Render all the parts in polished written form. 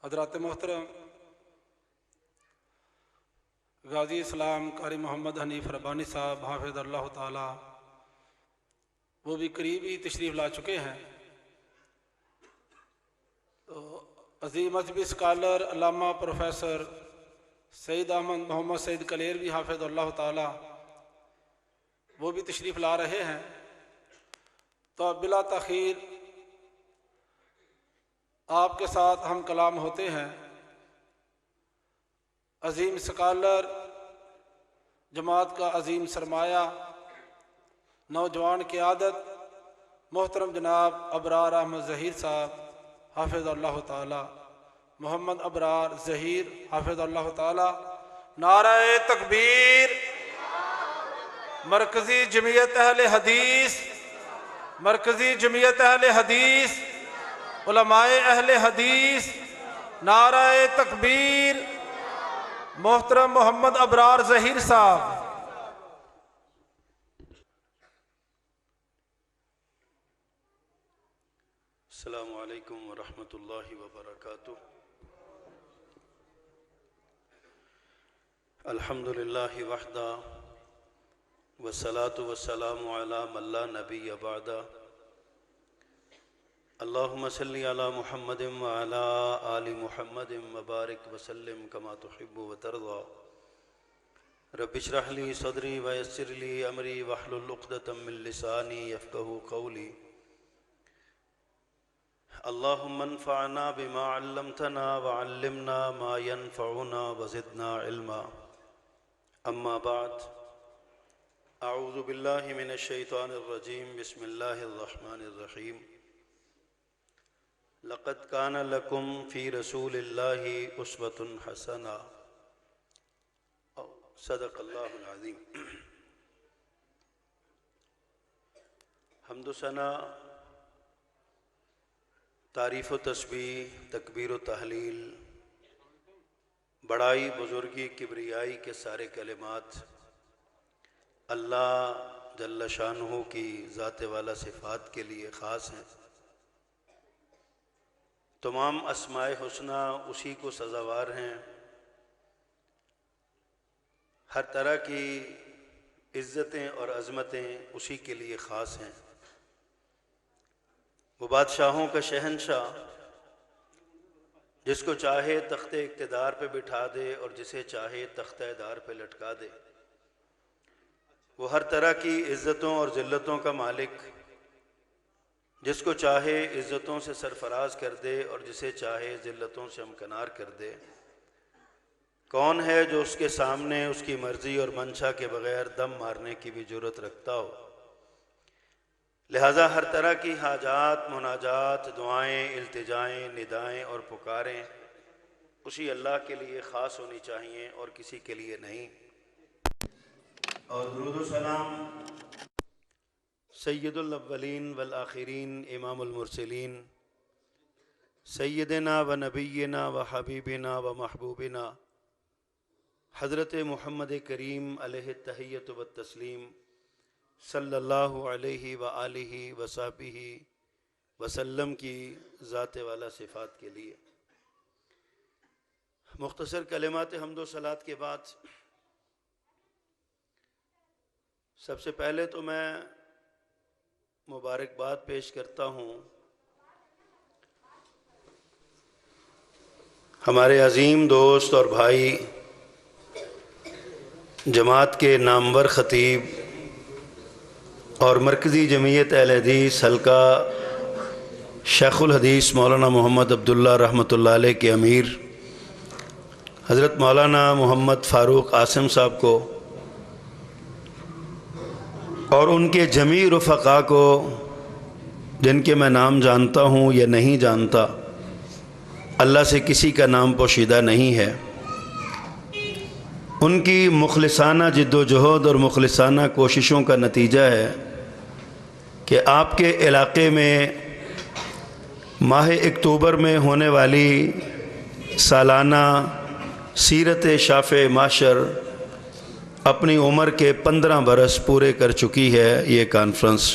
حضرات محترم غازی اسلام قاری محمد حنیف ربانی صاحب حافظ اللہ تعالی، وہ بھی قریب ہی تشریف لا چکے ہیں۔ تو عظیم مذہبی اسکالر علامہ پروفیسر سید احمد محمد سعید کلیر بھی حافظ اللہ تعالی، وہ بھی تشریف لا رہے ہیں۔ تو بلا تاخیر آپ کے ساتھ ہم کلام ہوتے ہیں۔ عظیم اسکالر، جماعت کا عظیم سرمایہ، نوجوان قیادت، محترم جناب ابرار احمد ظہیر صاحب حافظ اللہ تعالی، محمد ابرار ظہیر حافظ اللہ تعالی۔ نعرہ تکبیر! مرکزی جمعیت اہل حدیث، مرکزی جمعیت اہل حدیث، علماء اہل حدیث، نعرہ تکبیر! محترم محمد ابرار ظہیر صاحب۔ السلام علیکم ورحمۃ اللہ وبرکاتہ۔ الحمد للہ وحدہ والصلاة والسلام علی من لا نبی بعدہ۔ اللہم صلی علی محمد وعلی آل محمد وبارک وسلم کما تحب وترضى۔ رب اشرح لی صدری ویسر لی امری واحلل عقدۃ من لسانی یفقہوا قولی۔ اللہم انفعنا بما علمتنا وعلمنا ما ينفعنا وزدنا علما۔ اما بعد، اعوذ باللہ من الشیطان الرجیم، بسم اللہ الرحمن الرحیم۔ لقد کان لکم فی رسول اللہ اسوۃ حسنہ۔ صدق اللہ العظیم۔ حمد و ثنا، تعریف و تسبیح، تکبیر و تحلیل، بڑائی، بزرگی، کبریائی کے سارے کلمات اللہ جل شانہ کی ذات والا صفات کے لیے خاص ہیں۔ تمام اسماء حسنہ اسی کو سزاوار ہیں۔ ہر طرح کی عزتیں اور عظمتیں اسی کے لیے خاص ہیں۔ وہ بادشاہوں کا شہنشاہ، جس کو چاہے تخت اقتدار پہ بٹھا دے اور جسے چاہے تختہ دار پہ لٹکا دے۔ وہ ہر طرح کی عزتوں اور ذلتوں کا مالک، جس کو چاہے عزتوں سے سرفراز کر دے اور جسے چاہے ذلتوں سے ہمکنار کر دے۔ کون ہے جو اس کے سامنے اس کی مرضی اور منشا کے بغیر دم مارنے کی بھی جرت رکھتا ہو؟ لہٰذا ہر طرح کی حاجات، مناجات، دعائیں، التجائیں، ندائیں اور پکاریں اسی اللہ کے لیے خاص ہونی چاہیے اور کسی کے لیے نہیں۔ اور درود و سلام سید الاولین والآخرین، امام المرسلین، سیدنا و نبینا و حبیبنا و محبوبنا حضرت محمد کریم علیہ التحیۃ والتسلیم صلی اللہ علیہ وآلہ وصحبہ وسلم کی ذات والا صفات کے لیے۔ مختصر کلمات حمد و صلات کے بعد سب سے پہلے تو میں مبارکباد پیش کرتا ہوں ہمارے عظیم دوست اور بھائی، جماعت کے نامور خطیب اور مرکزی جمعیت اہل حدیث حلقہ شیخ الحدیث مولانا محمد عبداللہ رحمۃ اللہ علیہ کے امیر حضرت مولانا محمد فاروق عاصم صاحب کو اور ان کے جمیع رفقاء کو، جن کے میں نام جانتا ہوں یا نہیں جانتا، اللہ سے کسی کا نام پوشیدہ نہیں ہے، ان کی مخلصانہ جد و جہد اور مخلصانہ کوششوں کا نتیجہ ہے کہ آپ کے علاقے میں ماہ اکتوبر میں ہونے والی سالانہ سیرت شافع معاشر اپنی عمر کے 15 برس پورے کر چکی ہے یہ کانفرنس۔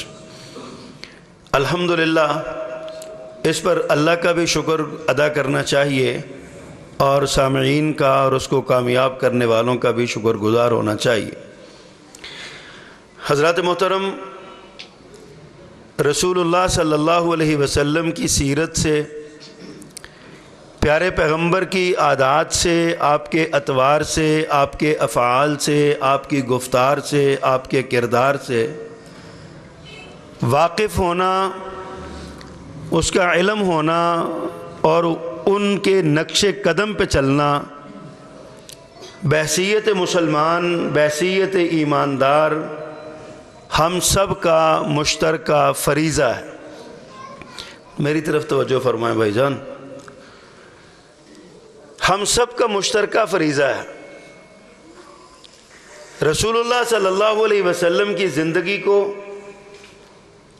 الحمدللہ اس پر اللہ کا بھی شکر ادا کرنا چاہیے اور سامعین کا اور اس کو کامیاب کرنے والوں کا بھی شکر گزار ہونا چاہیے۔ حضرات محترم، رسول اللہ صلی اللہ علیہ وسلم کی سیرت سے، پیارے پیغمبر کی عادات سے، آپ کے اطوار سے، آپ کے افعال سے، آپ کی گفتار سے، آپ کے کردار سے واقف ہونا، اس کا علم ہونا اور ان کے نقش قدم پہ چلنا بحیثیت مسلمان، بحیثیت ایماندار ہم سب کا مشترکہ فریضہ ہے۔ میری طرف توجہ فرمائیں بھائی جان، ہم سب کا مشترکہ فریضہ ہے۔ رسول اللہ صلی اللہ علیہ وسلم کی زندگی کو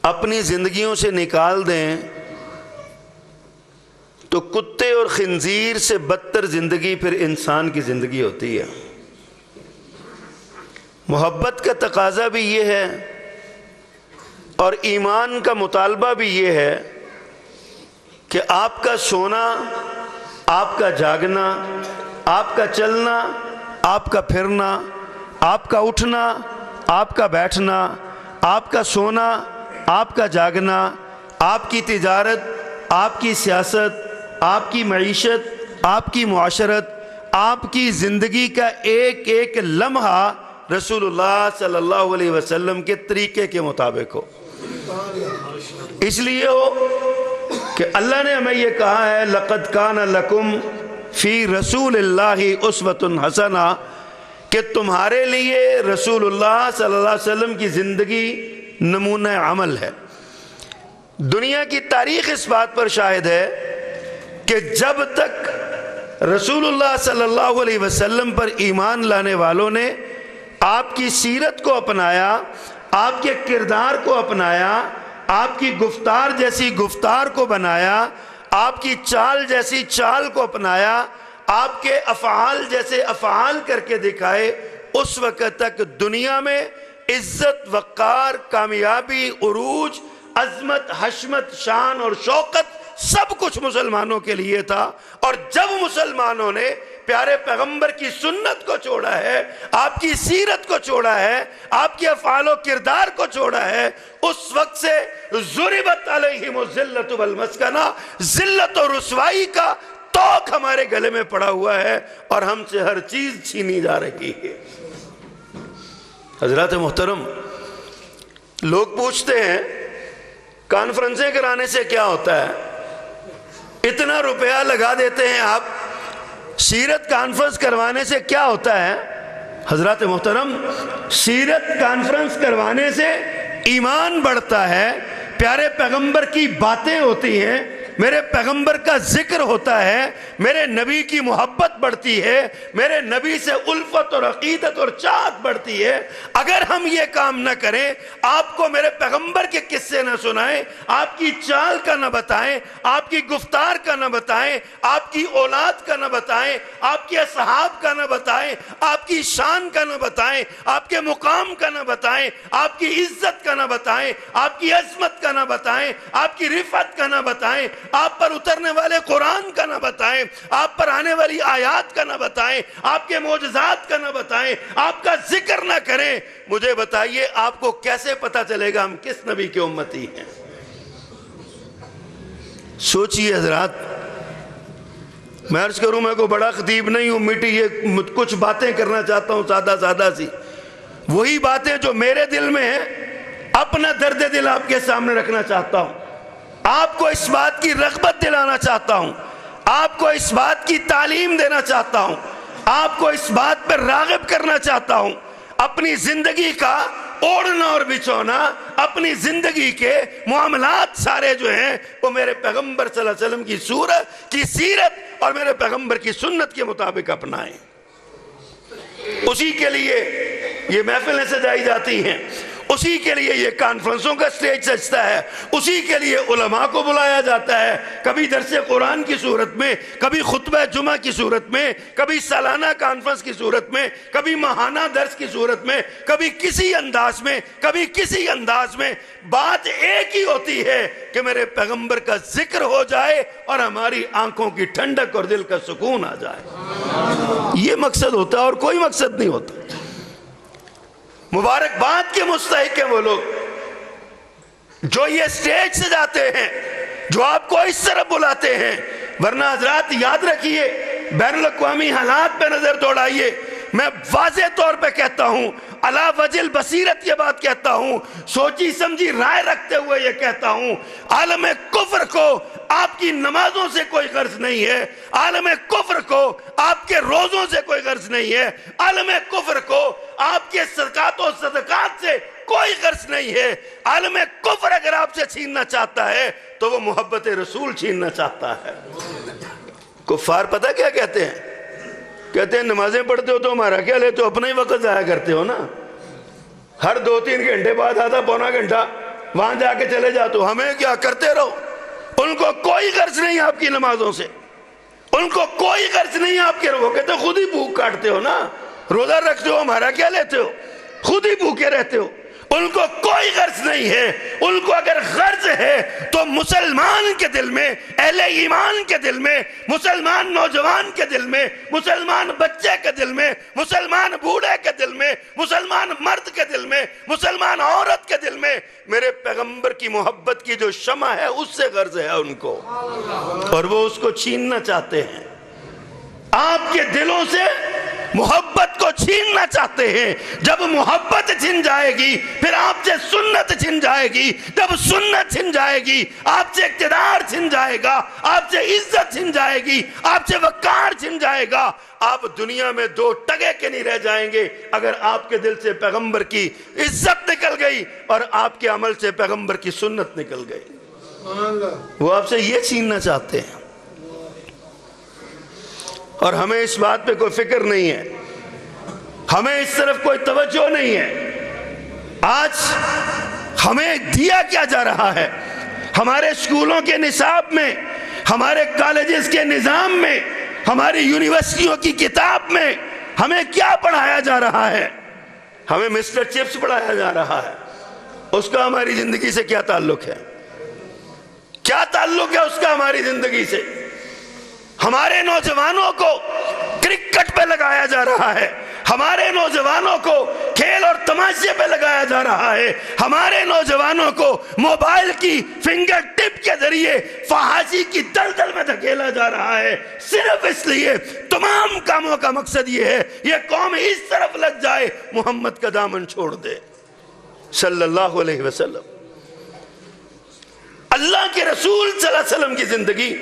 اپنی زندگیوں سے نکال دیں تو کتے اور خنزیر سے بدتر زندگی پھر انسان کی زندگی ہوتی ہے۔ محبت کا تقاضا بھی یہ ہے اور ایمان کا مطالبہ بھی یہ ہے کہ آپ کا سونا، آپ کا جاگنا، آپ کا چلنا، آپ کا پھرنا، آپ کا اٹھنا، آپ کا بیٹھنا، آپ کا سونا، آپ کا جاگنا، آپ کی تجارت، آپ کی سیاست، آپ کی معیشت، آپ کی معاشرت، آپ کی زندگی کا ایک ایک لمحہ رسول اللہ صلی اللہ علیہ وسلم کے طریقے کے مطابق ہو۔ اس لیے ہو کہ اللہ نے ہمیں یہ کہا ہے لَقَدْ كَانَ لَكُمْ فِي رَسُولِ اللَّهِ أُسْوَةٌ حَسَنَةٌ، کہ تمہارے لیے رسول اللہ صلی اللہ علیہ وسلم کی زندگی نمونہ عمل ہے۔ دنیا کی تاریخ اس بات پر شاہد ہے کہ جب تک رسول اللہ صلی اللہ علیہ وسلم پر ایمان لانے والوں نے آپ کی سیرت کو اپنایا، آپ کے کردار کو اپنایا، آپ کی گفتار جیسی گفتار کو بنایا، آپ کی چال جیسی چال کو اپنایا، آپ کے افعال جیسے افعال کر کے دکھائے، اس وقت تک دنیا میں عزت، وقار، کامیابی، عروج، عظمت، حشمت، شان اور شوکت سب کچھ مسلمانوں کے لیے تھا۔ اور جب مسلمانوں نے پیارے پیغمبر کی سنت کو چھوڑا ہے، آپ کی سیرت کو چھوڑا ہے، آپ کے افعال و کردار کو چھوڑا ہے، اس وقت سے ضربت علیہم الذلۃ والمسکنہ، ذلت و رسوائی کا توق ہمارے گلے میں پڑا ہوا ہے اور ہم سے ہر چیز چھینی جا رہی ہے۔ حضرات محترم، لوگ پوچھتے ہیں کانفرنسیں کرانے سے کیا ہوتا ہے؟ اتنا روپیہ لگا دیتے ہیں آپ، سیرت کانفرنس کروانے سے کیا ہوتا ہے؟ حضرات محترم، سیرت کانفرنس کروانے سے ایمان بڑھتا ہے، پیارے پیغمبر کی باتیں ہوتی ہیں، میرے پیغمبر کا ذکر ہوتا ہے، میرے نبی کی محبت بڑھتی ہے، میرے نبی سے الفت اور عقیدت اور چاہت بڑھتی ہے۔ اگر ہم یہ کام نہ کریں، آپ کو میرے پیغمبر کے قصے نہ سنائیں، آپ کی چال کا نہ بتائیں، آپ کی گفتار کا نہ بتائیں، آپ کی اولاد کا نہ بتائیں، آپ کے اصحاب کا نہ بتائیں، آپ کی شان کا نہ بتائیں، آپ کے مقام کا نہ بتائیں، آپ کی عزت کا نہ بتائیں، آپ کی عظمت کا نہ بتائیں، آپ کی رفعت کا نہ بتائیں، آپ پر اترنے والے قرآن کا نہ بتائیں، آپ پر آنے والی آیات کا نہ بتائیں، آپ کے معجزات کا نہ بتائیں، آپ کا ذکر نہ کریں، مجھے بتائیے آپ کو کیسے پتا چلے گا ہم کس نبی کے امتی ہیں؟ سوچئے حضرات، میں عرض کروں میں کوئی بڑا خطیب نہیں ہوں، میٹھی یہ کچھ باتیں کرنا چاہتا ہوں سادہ سادہ سی، وہی باتیں جو میرے دل میں ہیں، اپنا درد دل آپ کے سامنے رکھنا چاہتا ہوں، آپ کو اس بات کی رغبت دلانا چاہتا ہوں، آپ کو اس بات کی تعلیم دینا چاہتا ہوں، آپ کو اس بات پر راغب کرنا چاہتا ہوں۔ اپنی زندگی کا اوڑھنا اور بچھونا، اپنی زندگی کے معاملات سارے جو ہیں وہ میرے پیغمبر صلی اللہ علیہ وسلم کی صورت کی سیرت اور میرے پیغمبر کی سنت کے مطابق اپنائیں۔ اسی کے لیے یہ محفلیں سجائی جاتی ہیں، اسی کے لیے یہ کانفرنسوں کا سٹیج سجتا ہے، اسی کے لیے علماء کو بلایا جاتا ہے، کبھی درس قرآن کی صورت میں، کبھی خطبہ جمعہ کی صورت میں، کبھی سالانہ کانفرنس کی صورت میں، کبھی ماہانہ درس کی صورت میں، کبھی کسی انداز میں، کبھی کسی انداز میں۔ بات ایک ہی ہوتی ہے کہ میرے پیغمبر کا ذکر ہو جائے اور ہماری آنکھوں کی ٹھنڈک اور دل کا سکون آ جائے، یہ مقصد ہوتا ہے اور کوئی مقصد نہیں ہوتا۔ مبارکباد کے مستحق ہیں وہ لوگ جو یہ سٹیج سے جاتے ہیں، جو آپ کو اس طرح بلاتے ہیں، ورنہ حضرات یاد رکھیے، بین الاقوامی حالات پہ نظر دوڑائیے، میں واضح طور پہ کہتا ہوں، علی وجہ البصیرت یہ بات کہتا ہوں، سوچی سمجھی رائے رکھتے ہوئے یہ کہتا ہوں، عالم کفر کو آپ کی نمازوں سے کوئی غرض نہیں ہے، عالم کفر کو آپ کے روزوں سے کوئی غرض نہیں ہے، عالم کفر کو آپ کے صدقات و صدقات سے کوئی غرض نہیں ہے۔ عالم کفر اگر آپ سے چھیننا چاہتا ہے تو وہ محبت رسول چھیننا چاہتا ہے۔ کفار پتہ کیا کہتے ہیں؟ کہتے ہیں نمازیں پڑھتے ہو تو ہمارا کیا لیتے ہو، اپنا ہی وقت ضائع کرتے ہو نا، ہر 2-3 گھنٹے بعد آدھا پونا گھنٹہ وہاں جا کے چلے جاتے ہو، ہمیں کیا کرتے رہو۔ ان کو کوئی غرض نہیں آپ کی نمازوں سے، ان کو کوئی غرض نہیں آپ کے، وہ کہتے خود ہی بھوک کاٹتے ہو نا، روزہ رکھتے ہو ہمارا کیا لیتے ہو، خود ہی بھوکے رہتے ہو۔ ان کو کوئی غرض نہیں ہے، ان کو اگر غرض ہے تو مسلمان کے دل میں، اہل ایمان کے دل میں، مسلمان نوجوان کے دل میں، مسلمان بچے کے دل میں، مسلمان بوڑھے کے دل میں، مسلمان مرد کے دل میں، مسلمان عورت کے دل میں میرے پیغمبر کی محبت کی جو شمع ہے اس سے غرض ہے ان کو، اور وہ اس کو چھیننا چاہتے ہیں، آپ کے دلوں سے محبت کو چھیننا چاہتے ہیں۔ جب محبت چھن جائے گی پھر آپ سے سنت چھن جائے گی، جب سنت چھن جائے گی آپ سے اقتدار چھن جائے گا، آپ سے عزت چھن جائے گی، آپ سے وقار چھن جائے گا، آپ دنیا میں 2 ٹگے کے نہیں رہ جائیں گے اگر آپ کے دل سے پیغمبر کی عزت نکل گئی اور آپ کے عمل سے پیغمبر کی سنت نکل گئی۔ وہ آپ سے یہ چھیننا چاہتے ہیں، اور ہمیں اس بات پہ کوئی فکر نہیں ہے، ہمیں اس طرف کوئی توجہ نہیں ہے۔ آج ہمیں دیا کیا جا رہا ہے؟ ہمارے اسکولوں کے نصاب میں، ہمارے کالجز کے نظام میں، ہماری یونیورسٹیوں کی کتاب میں ہمیں کیا پڑھایا جا رہا ہے؟ ہمیں مسٹر چپس پڑھایا جا رہا ہے۔ اس کا ہماری زندگی سے کیا تعلق ہے؟ کیا تعلق ہے اس کا ہماری زندگی سے؟ ہمارے نوجوانوں کو کرکٹ پہ لگایا جا رہا ہے، ہمارے نوجوانوں کو کھیل اور تماشے پہ لگایا جا رہا ہے، ہمارے نوجوانوں کو موبائل کی فنگر ٹپ کے ذریعے فحاشی کی دلدل میں دھکیلا جا رہا ہے، صرف اس لیے، تمام کاموں کا مقصد یہ ہے یہ قوم اس طرف لگ جائے محمد کا دامن چھوڑ دے صلی اللہ علیہ وسلم۔ اللہ کے رسول صلی اللہ علیہ وسلم کی زندگی،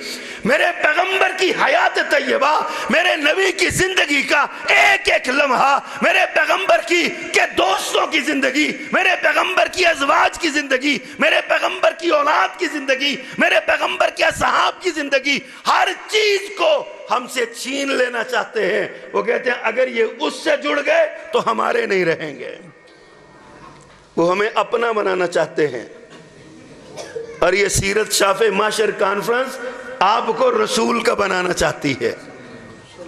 میرے پیغمبر کی حیات طیبہ، میرے نبی کی زندگی کا ایک ایک لمحہ، میرے پیغمبر کی کے دوستوں کی زندگی، میرے پیغمبر کی ازواج کی زندگی، میرے پیغمبر کی اولاد کی زندگی، میرے پیغمبر کے اصحاب کی زندگی، ہر چیز کو ہم سے چھین لینا چاہتے ہیں۔ وہ کہتے ہیں اگر یہ اس سے جڑ گئے تو ہمارے نہیں رہیں گے، وہ ہمیں اپنا بنانا چاہتے ہیں۔ اور یہ سیرت شاف معاشر کانفرنس آپ کو رسول کا بنانا چاہتی ہے۔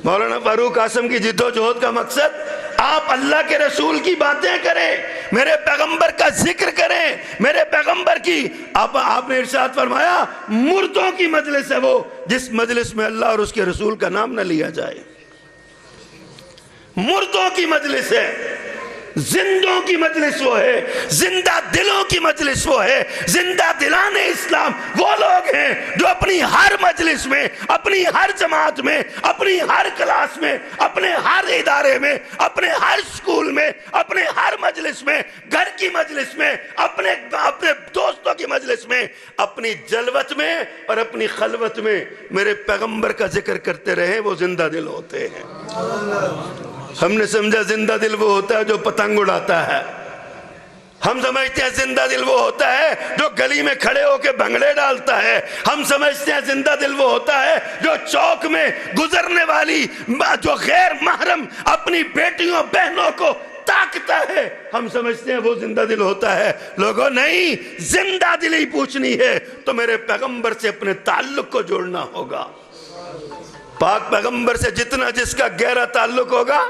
مولانا فاروق قاسم کی جد و جہد کا مقصد آپ اللہ کے رسول کی باتیں کریں، میرے پیغمبر کا ذکر کریں، میرے پیغمبر کی آپ نے ارشاد فرمایا مردوں کی مجلس ہے وہ جس مجلس میں اللہ اور اس کے رسول کا نام نہ لیا جائے، مردوں کی مجلس ہے، زندوں کی مجلس وہ ہے، زندہ دلوں کی مجلس وہ ہے، زندہ دلان اسلام وہ لوگ ہیں جو اپنی ہر مجلس میں، اپنی ہر جماعت میں، اپنی ہر کلاس میں، اپنے ہر ادارے میں، اپنے ہر سکول میں، اپنے ہر مجلس میں، گھر کی مجلس میں، اپنے دوستوں کی مجلس میں، اپنی جلوت میں اور اپنی خلوت میں میرے پیغمبر کا ذکر کرتے رہے، وہ زندہ دل ہوتے ہیں۔ ہم نے سمجھا زندہ دل وہ ہوتا ہے جو پتنگ اڑاتا ہے، ہم سمجھتے ہیں زندہ دل وہ ہوتا ہے جو گلی میں کھڑے ہو کے بھنگڑے ڈالتا ہے، ہم سمجھتے ہیں زندہ دل وہ ہوتا ہے جو چوک میں گزرنے والی جو غیر محرم اپنی بیٹیوں بہنوں کو تاکتا ہے ہم سمجھتے ہیں وہ زندہ دل ہوتا ہے. لوگوں نہیں، زندہ دلی پوچھنی ہے تو میرے پیغمبر سے اپنے تعلق کو جوڑنا ہوگا. پاک پیغمبر سے جتنا جس کا گہرا تعلق ہوگا،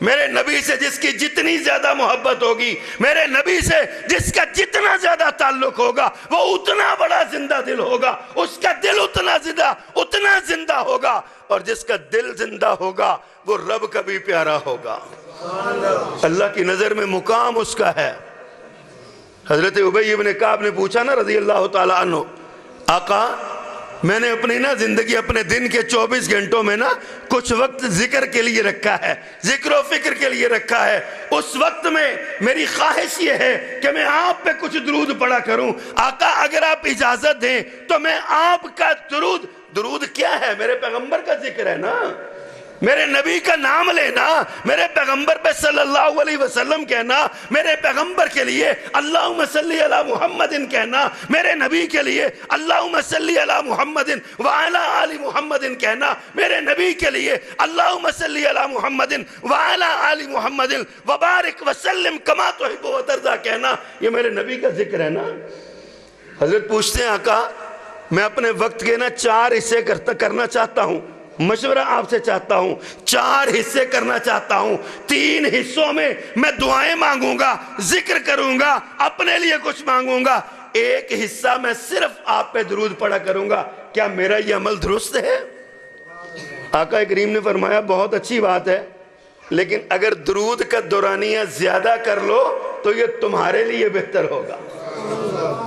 میرے نبی سے جس کی جتنی زیادہ محبت ہوگی، میرے نبی سے جس کا جتنا زیادہ تعلق ہوگا، وہ اتنا بڑا زندہ دل ہوگا. اس کا دل اتنا زندہ ہوگا، اور جس کا دل زندہ ہوگا وہ رب کا بھی پیارا ہوگا. اللہ کی نظر میں مقام اس کا ہے. حضرت ابی ابن کعب نے پوچھا نا رضی اللہ تعالیٰ عنہ، آقا میں نے اپنی زندگی اپنے دن کے 24 گھنٹوں میں کچھ وقت ذکر کے لیے رکھا ہے، ذکر و فکر کے لیے رکھا ہے. اس وقت میں میری خواہش یہ ہے کہ میں آپ پہ کچھ درود پڑھا کروں. آقا اگر آپ اجازت دیں تو میں آپ کا درود کیا ہے؟ میرے پیغمبر کا ذکر ہے نا، میرے نبی کا نام لینا، میرے پیغمبر پہ صلی اللہ علیہ وسلم کہنا، میرے پیغمبر کے لیے اللہم صلی علی محمد کہنا، میرے نبی کے لیے اللہم صلی علی محمد وعلی آل محمد کہنا، میرے نبی کے لیے اللہم صلی علی محمد وعلی آل محمد وبارک وسلم کما تحب و ترضی کہنا، یہ میرے نبی کا ذکر ہے نا. حضرت پوچھتے ہیں آقا میں اپنے وقت کے 4 حصے کرنا چاہتا ہوں، مشورہ آپ سے چاہتا ہوں. 4 حصے کرنا چاہتا ہوں. 3 حصوں میں میں دعائیں مانگوں گا، ذکر کروں گا، اپنے لیے کچھ مانگوں گا. 1 حصہ میں صرف آپ پہ درود پڑھا کروں گا. کیا میرا یہ عمل درست ہے؟ آقا کریم نے فرمایا بہت اچھی بات ہے، لیکن اگر درود کا دورانیہ زیادہ کر لو تو یہ تمہارے لیے بہتر ہوگا،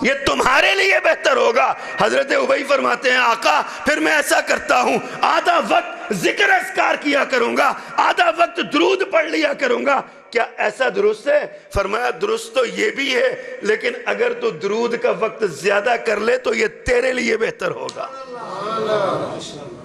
یہ تمہارے لیے بہتر ہوگا. حضرت ابی فرماتے ہیں آقا پھر میں ایسا کرتا ہوں، آدھا وقت ذکر اذکار کیا کروں گا، آدھا وقت درود پڑھ لیا کروں گا. کیا ایسا درست ہے؟ فرمایا درست تو یہ بھی ہے، لیکن اگر تو درود کا وقت زیادہ کر لے تو یہ تیرے لیے بہتر ہوگا.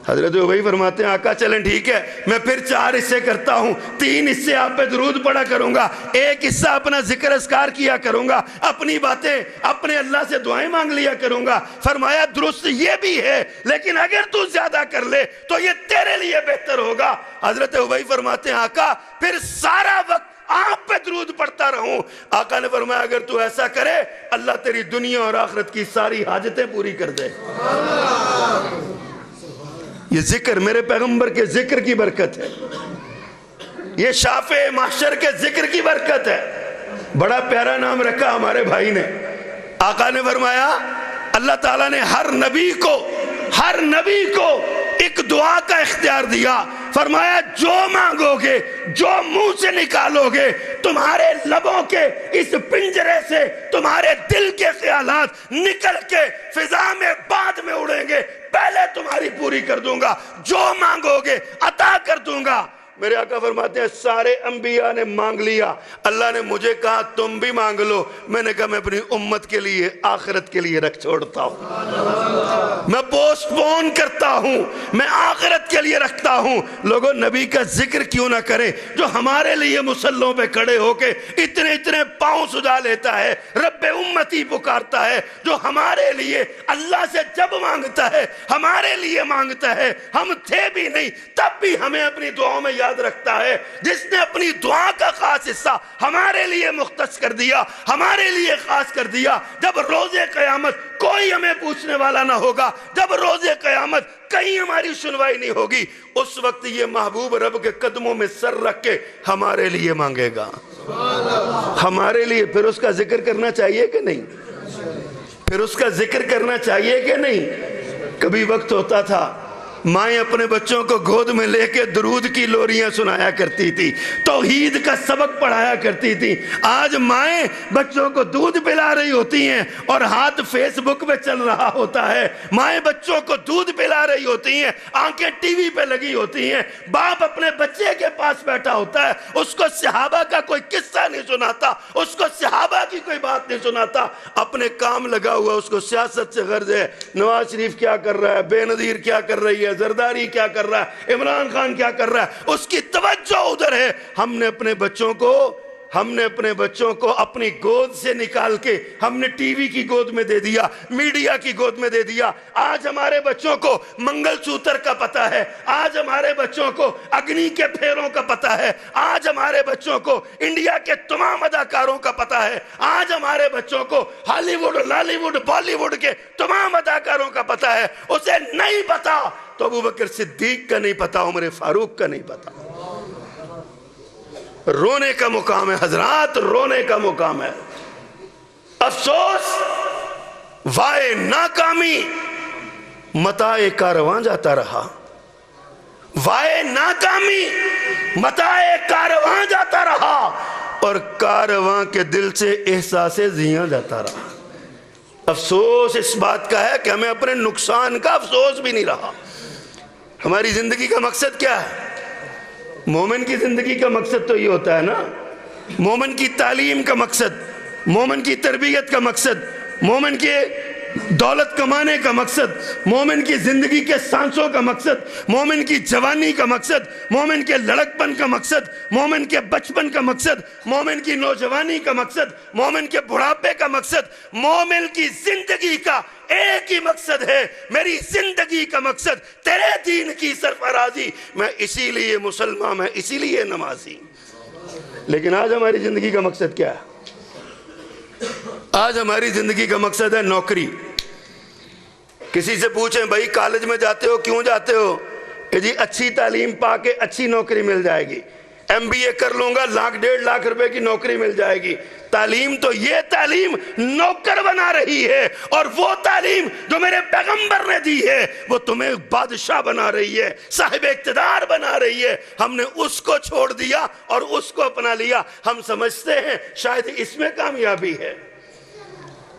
حضرت ابی فرماتے ہیں آقا چلیں ٹھیک ہے، میں پھر 4 حصے کرتا ہوں. 3 حصے آپ پہ درود پڑھا کروں گا، 1 حصہ اپنا ذکر اذکار کیا کروں گا، اپنی باتیں اپنے اللہ سے دعائیں مانگ لیا کروں گا. فرمایا درست یہ بھی ہے، لیکن اگر تو زیادہ کر لے تو یہ تیرے لیے بہتر ہوگا. حضرت ابی فرماتے ہیں آقا پھر سارا وقت آپ پہ درود پڑھتا رہوں. آقا نے فرمایا اگر تو ایسا کرے اللہ تیری دنیا اور آخرت کی ساری حاجتیں پوری کر دے. یہ ذکر میرے پیغمبر کے ذکر کی برکت ہے، یہ شافع محشر کے ذکر کی برکت ہے. بڑا پیارا نام رکھا ہمارے بھائی نے. آقا نے فرمایا اللہ تعالیٰ نے ہر نبی کو ایک دعا کا اختیار دیا. فرمایا جو مانگو گے، جو منہ سے نکالو گے، تمہارے لبوں کے اس پنجرے سے تمہارے دل کے خیالات نکل کے فضا میں بعد میں اڑیں گے، پہلے تمہاری پوری کر دوں گا. جو مانگو گے عطا کر دوں گا. میرے آقا فرماتے ہیں سارے انبیاء نے مانگ لیا، اللہ نے مجھے کہا تم بھی مانگ لو. میں نے کہا میں اپنی امت کے لیے آخرت کے لیے رکھ چھوڑتا ہوں، میں پوسٹ پون کرتا ہوں، میں آخرت کے لیے رکھتا ہوں. لوگوں نبی کا ذکر کیوں نہ کریں جو ہمارے لیے مسلوں پہ کھڑے ہو کے اتنے پاؤں سجا لیتا ہے، رب امتی پکارتا ہے، جو ہمارے لیے اللہ سے جب مانگتا ہے ہمارے لیے مانگتا ہے. ہم تھے بھی نہیں تب بھی ہمیں اپنی دعاؤں میں یاد رکھتا ہے. جس نے اپنی دعا کا خاص حصہ ہمارے لیے مختص کر دیا، ہمارے لیے خاص کر دیا. جب روز قیامت کوئی ہمیں پوچھنے والا نہ ہوگا، جب روز قیامت کہیں ہماری سنوائی نہیں ہوگی، اس وقت یہ محبوب رب کے قدموں میں سر رکھ کے ہمارے لیے مانگے گا، ہمارے لیے. پھر اس کا ذکر کرنا چاہیے کہ نہیں؟ پھر اس کا ذکر کرنا چاہیے کہ نہیں؟ کبھی وقت ہوتا تھا مائیں اپنے بچوں کو گود میں لے کے درود کی لوریاں سنایا کرتی تھی، توحید کا سبق پڑھایا کرتی تھی. آج مائیں بچوں کو دودھ پلا رہی ہوتی ہیں اور ہاتھ فیس بک پہ چل رہا ہوتا ہے. مائیں بچوں کو دودھ پلا رہی ہوتی ہیں، آنکھیں ٹی وی پہ لگی ہوتی ہیں. باپ اپنے بچے کے پاس بیٹھا ہوتا ہے، اس کو صحابہ کا کوئی قصہ نہیں سناتا، اس کو صحابہ کی کوئی بات نہیں سناتا. اپنے کام لگا ہوا، اس کو سیاست سے غرض ہے. نواز شریف کیا کر رہا ہے، بے نظیر کیا کر رہی ہے، زرداری کیا کر رہا ہے، عمران خان کیا کر رہا ہے، اس کی توجہ ادھر ہے. ہم نے اپنے بچوں کو ہم نے اپنے بچوں کو اپنی گود سے نکال کے ہم نے ٹی وی کی گود میں دے دیا، میڈیا کی گود میں دے دیا۔ آج ہمارے بچوں کو منگل سوتر کا پتہ ہے، آج ہمارے بچوں کو اگنی کے پھیروں کا پتہ ہے، آج ہمارے بچوں کو انڈیا کے تمام اداکاروں کا پتہ ہے، آج ہمارے بچوں کو Hollywood, Lollywood, Bollywood کے تمام اداکاروں کا پتہ ہے۔ اسے نہیں پتا تو ابو بکر صدیق کا نہیں پتا، عمر فاروق کا نہیں پتا۔ رونے کا مقام ہے حضرات، رونے کا مقام ہے۔ افسوس، وائے ناکامی، متاع کارواں جاتا رہا، وائے ناکامی، متاع کارواں جاتا رہا، اور کارواں کے دل سے احساس زیاں جاتا رہا۔ افسوس اس بات کا ہے کہ ہمیں اپنے نقصان کا افسوس بھی نہیں رہا۔ ہماری زندگی کا مقصد کیا ہے؟ مومن کی زندگی کا مقصد تو یہ ہوتا ہے نا، مومن کی تعلیم کا مقصد، مومن کی تربیت کا مقصد، مومن کے دولت کمانے کا مقصد، مومن کی زندگی کے سانسوں کا مقصد، مومن کی جوانی کا مقصد، مومن کے لڑکپن کا مقصد، مومن کے بچپن کا مقصد، مومن کی نوجوانی کا مقصد، مومن کے بڑھاپے کا مقصد، مومن کی زندگی کا ایک ہی مقصد ہے، میری زندگی کا مقصد تیرے دین کی سرفرازی، میں اسی لیے مسلمان، میں اسی لیے نمازی۔ لیکن آج ہماری زندگی کا مقصد کیا ہے؟ آج ہماری زندگی کا مقصد ہے نوکری۔ کسی سے پوچھیں بھائی کالج میں جاتے ہو کیوں جاتے ہو؟ کہ جی اچھی تعلیم پا کے اچھی نوکری مل جائے گی، ایم بی اے کر لوں گا 1.5 لاکھ کی نوکری مل جائے گی۔ تعلیم تو یہ تعلیم نوکر بنا رہی ہے، اور وہ تعلیم جو میرے پیغمبر نے دی ہے وہ تمہیں بادشاہ بنا رہی ہے، صاحب اقتدار بنا رہی ہے۔ ہم نے اس کو چھوڑ دیا اور اس کو اپنا لیا۔ ہم سمجھتے ہیں شاید اس میں کامیابی ہے۔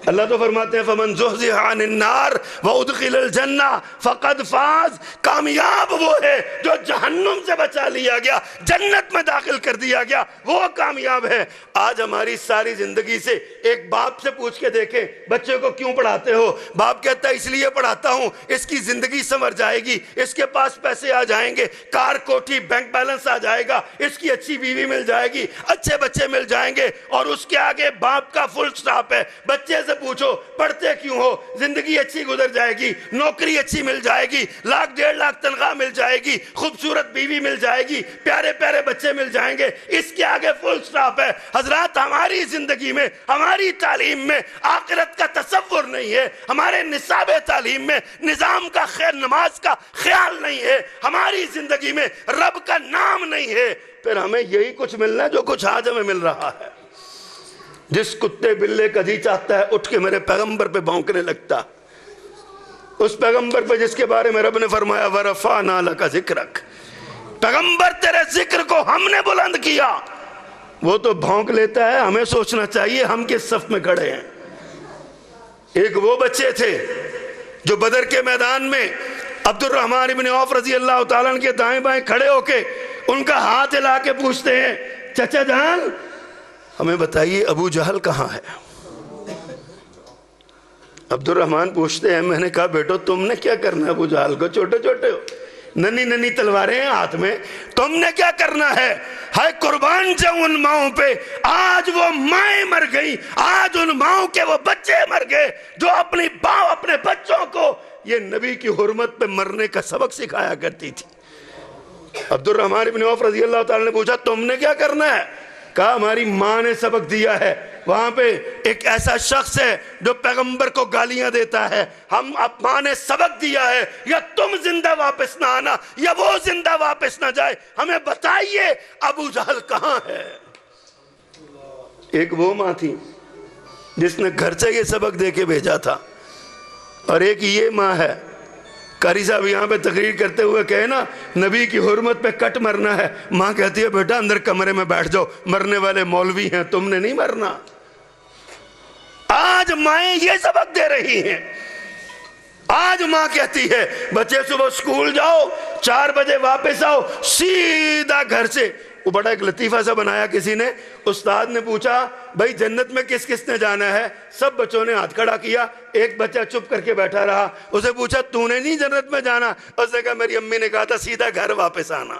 اللہ تو فرماتے ہیں فَمَنْ زُحْزِحَ عَنِ النَّارِ وَأُدْخِلَ الْجَنَّةَ فَقَدْ فَازَ۔ کامیاب وہ ہے جو جہنم سے بچا لیا گیا، جنت میں داخل کر دیا گیا، وہ کامیاب ہے۔ آج ہماری ساری زندگی سے ایک باپ سے پوچھ کے دیکھیں بچے کو کیوں پڑھاتے ہو؟ باپ کہتا ہے اس لیے پڑھاتا ہوں اس کی زندگی سنور جائے گی، اس کے پاس پیسے آ جائیں گے، کار کوٹھی بینک بیلنس آ جائے گا، اس کی اچھی بیوی مل جائے گی، اچھے بچے مل جائیں گے، اور اس کے آگے باپ کا فل سٹاپ ہے۔ بچے سے پوچھو پڑھتے کیوں ہو؟ زندگی اچھی گزر جائے گی، نوکری اچھی مل جائے گی، 1.5 لاکھ تنخواہ مل جائے گی، خوبصورت بیوی مل جائے گی، پیارے پیارے بچے مل جائیں گے، اس کے آگے فل سٹاپ ہے۔ حضرات ہماری زندگی میں، ہماری تعلیم میں آخرت کا تصور نہیں ہے، ہمارے نصاب تعلیم میں نظام کا نماز کا خیال نہیں ہے، ہماری زندگی میں رب کا نام نہیں ہے، پھر ہمیں یہی کچھ ملنا ہے جو کچھ آج ہمیں مل رہا ہے۔ جس کتے بلے کا جی چاہتا ہے اٹھ کے میرے پیغمبر پہ بھونکنے لگتا، اس پیغمبر پہ جس کے بارے میں رب نے فرمایا وَرَفَعْنَا لَكَ ذِكْرَكَ، پیغمبر تیرے ذکر کو ہم نے بلند کیا، وہ تو بھونک لیتا ہے۔ ہمیں سوچنا چاہیے ہم کس صف میں کھڑے ہیں۔ ایک وہ بچے تھے جو بدر کے میدان میں عبد الرحمن ابن عوف رضی اللہ تعالیٰ عنہ کے دائیں بائیں کھڑے ہو کے ان کا ہاتھ ہلا کے پوچھتے ہیں چچا جان ہمیں بتائیے ابو جہل کہاں ہے؟ عبد الرحمن پوچھتے ہیں، میں نے کہا بیٹو تم نے کیا کرنا ہے ابو جہل کو؟ چھوٹے چھوٹے ہو، ننی ننی تلواریں ہیں ہاتھ میں، تم نے کیا کرنا ہے؟ ہائے قربان جاؤں ان ماؤں پہ، آج وہ مائیں مر گئی، آج ان ماؤں کے وہ بچے مر گئے جو اپنی باپ اپنے بچوں کو یہ نبی کی حرمت پہ مرنے کا سبق سکھایا کرتی تھی۔ عبد الرحمن ابن عوف رضی اللہ تعالیٰ نے پوچھا تم نے کیا کرنا ہے؟ کہا ہماری ماں نے سبق دیا ہے، وہاں پہ ایک ایسا شخص ہے جو پیغمبر کو گالیاں دیتا ہے، ہم ماں نے سبق دیا ہے یا تم زندہ واپس نہ آنا یا وہ زندہ واپس نہ جائے، ہمیں بتائیے ابو جہل کہاں ہے؟ ایک وہ ماں تھی جس نے گھر سے یہ سبق دے کے بھیجا تھا، اور ایک یہ ماں ہے، قاری صاحب یہاں پہ تقریر کرتے ہوئے کہے نا نبی کی حرمت پہ کٹ مرنا ہے، ماں کہتی ہے بیٹا اندر کمرے میں بیٹھ جاؤ، مرنے والے مولوی ہیں، تم نے نہیں مرنا۔ آج مائیں یہ سبق دے رہی ہیں، آج ماں کہتی ہے بچے صبح سکول جاؤ 4 بجے واپس آؤ، سیدھا گھر سے۔ وہ بڑا ایک لطیفہ سا بنایا کسی نے، استاد نے پوچھا بھائی جنت میں کس کس نے جانا ہے؟ سب بچوں نے ہاتھ کھڑا کیا، ایک بچہ چپ کر کے بیٹھا رہا، اسے پوچھا تو نے نہیں جنت میں جانا؟ اس نے کہا میری امی نے کہا تھا سیدھا گھر واپس آنا۔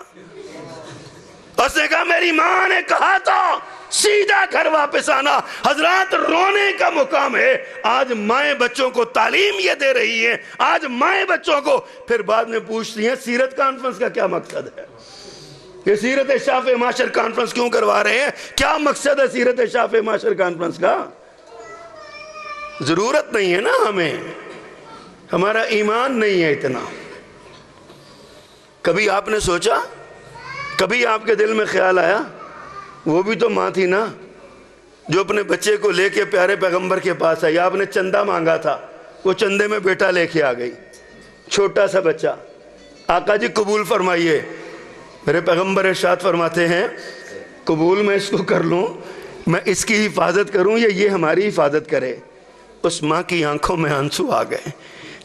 اس نے کہا میری ماں نے کہا تھا سیدھا گھر واپس آنا۔ حضرات رونے کا مقام ہے۔ آج مائیں بچوں کو تعلیم یہ دے رہی ہیں، آج مائیں بچوں کو، پھر بعد میں پوچھتی ہیں سیرت کانفرنس کا کیا مقصد ہے؟ یہ سیرت شافع معاشر کانفرنس کیوں کروا رہے ہیں؟ کیا مقصد ہے سیرت شافع معاشر کانفرنس کا؟ ضرورت نہیں ہے نا ہمیں، ہمارا ایمان نہیں ہے اتنا۔ کبھی آپ نے سوچا، کبھی آپ کے دل میں خیال آیا، وہ بھی تو ماں تھی نا جو اپنے بچے کو لے کے پیارے پیغمبر کے پاس آئی۔ آپ نے چندہ مانگا تھا، وہ چندے میں بیٹا لے کے آ گئی، چھوٹا سا بچہ۔ آقا جی قبول فرمائیے۔ میرے پیغمبر ارشاد فرماتے ہیں قبول میں اس کو کر لوں، میں اس کی حفاظت کروں یا یہ ہماری حفاظت کرے؟ اس ماں کی آنکھوں میں آنسو آ گئے۔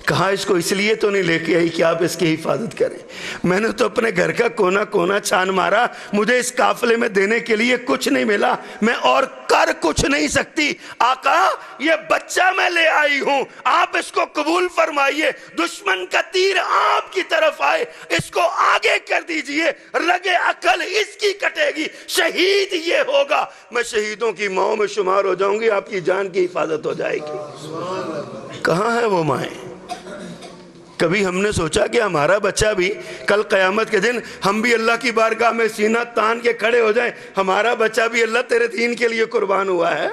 کہا اس کو اس لیے تو نہیں لے کے آئی کہ آپ اس کی حفاظت کریں، میں نے تو اپنے گھر کا کونا کونا چھان مارا، مجھے اس قافلے میں دینے کے لیے کچھ نہیں ملا، میں اور کر کچھ نہیں سکتی۔ آقا یہ بچہ میں لے آئی ہوں، آپ اس کو قبول فرمائیے، دشمن کا تیر آپ کی طرف آئے اس کو آگے کر دیجئے، رگے عقل اس کی کٹے گی، شہید یہ ہوگا، میں شہیدوں کی ماؤں میں شمار ہو جاؤں گی، آپ کی جان کی حفاظت ہو جائے گی۔ کہاں ہے وہ مائیں؟ کبھی ہم نے سوچا کہ ہمارا بچہ بھی کل قیامت کے دن ہم بھی اللہ کی بارگاہ میں سینہ تان کے کھڑے ہو جائیں، ہمارا بچہ بھی اللہ تیرے دین کے لیے قربان ہوا ہے؟